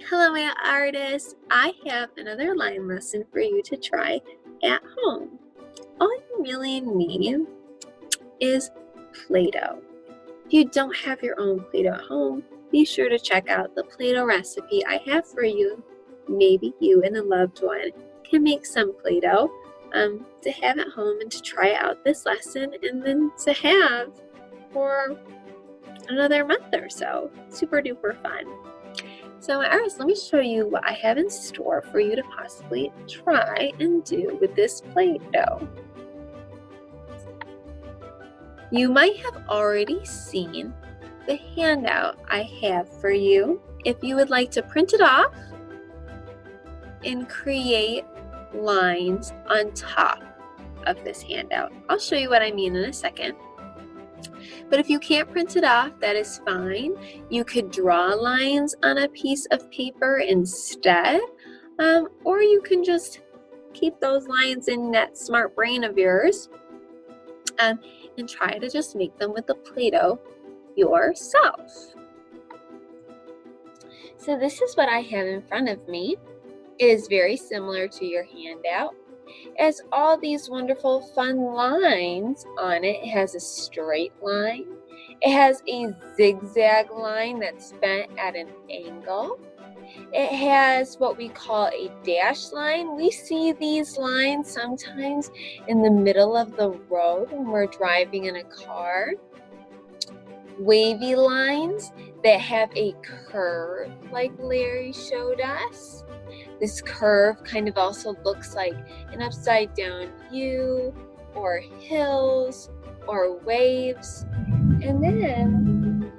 Hello, my artists. I have another line lesson for you to try at home. All you really need is Play-Doh. If you don't have your own Play-Doh at home, be sure to check out the Play-Doh recipe I have for you. Maybe you and a loved one can make some Play-Doh to have at home and to try out this lesson and then to have for another month or so. Super duper fun. So artists, let me show you what I have in store for you to possibly try and do with this Play-Doh. You might have already seen the handout I have for you. If you would like to print it off and create lines on top of this handout. I'll show you what I mean in a second. But if you can't print it off, that is fine. You could draw lines on a piece of paper instead, or you can just keep those lines in that smart brain of yours and try to just make them with the Play-Doh yourself. So this is what I have in front of me. It is very similar to your handout. It has all these wonderful fun lines on it. It has a straight line. It has a zigzag line that's bent at an angle. It has what we call a dash line. We see these lines sometimes in the middle of the road when we're driving in a car. Wavy lines that have a curve like Larry showed us. This curve kind of also looks like an upside down U or hills or waves. And then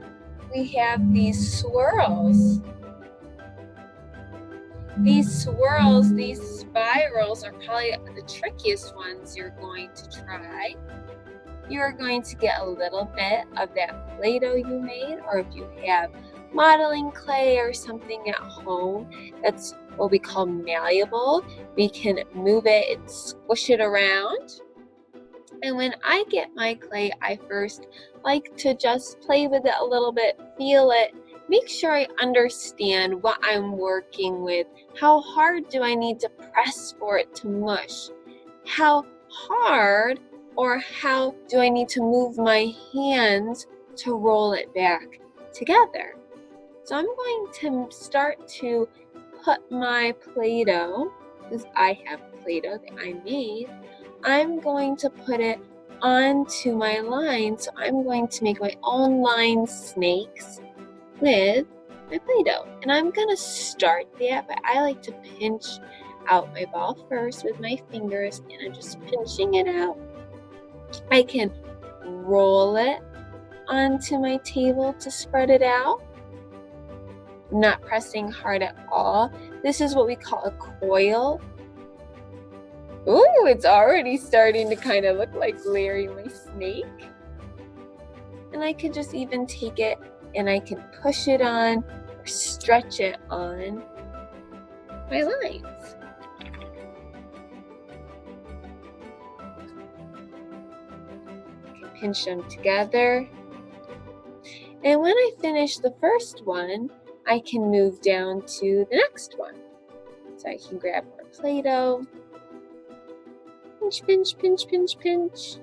we have these swirls. These swirls, these spirals are probably the trickiest ones you're going to try. You're going to get a little bit of that Play-Doh you made, or if you have modeling clay or something at home that's what we call malleable, we can move it and squish it around. And when I get my clay, I first like to just play with it a little bit, feel it, make sure I understand what I'm working with. How hard do I need to press for it to mush? How hard or how do I need to move my hands to roll it back together? So I'm going to start to put my Play-Doh, because I have Play-Doh that I made, I'm going to put it onto my line. So I'm going to make my own line snakes with my Play-Doh. And I'm going to start that, but I like to pinch out my ball first with my fingers, and I'm just pinching it out. I can roll it onto my table to spread it out. I'm not pressing hard at all. This is what we call a coil. Ooh, it's already starting to kind of look like Larry my snake. And I can just even take it and I can push it on or stretch it on my lines. I can pinch them together. And when I finish the first one, I can move down to the next one. So I can grab more Play-Doh. Pinch, pinch, pinch, pinch, pinch.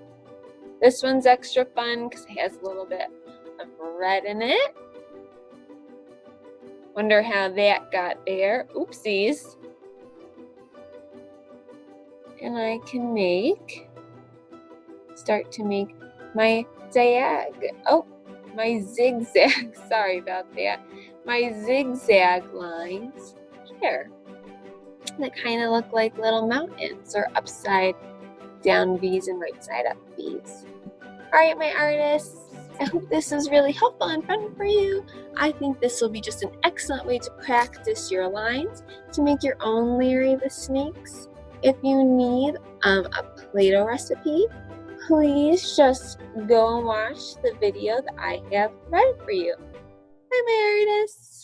This one's extra fun because it has a little bit of red in it. Wonder how that got there. Oopsies. And I can start to make my my zigzag, sorry about that. My zigzag lines here that kind of look like little mountains or upside down V's and right side up V's. All right, my artists, I hope this is really helpful and fun for you. I think this will be just an excellent way to practice your lines to make your own Larry the Snakes. If you need a Play-Doh recipe, please just go and watch the video that I have ready for you. Bye, my artists.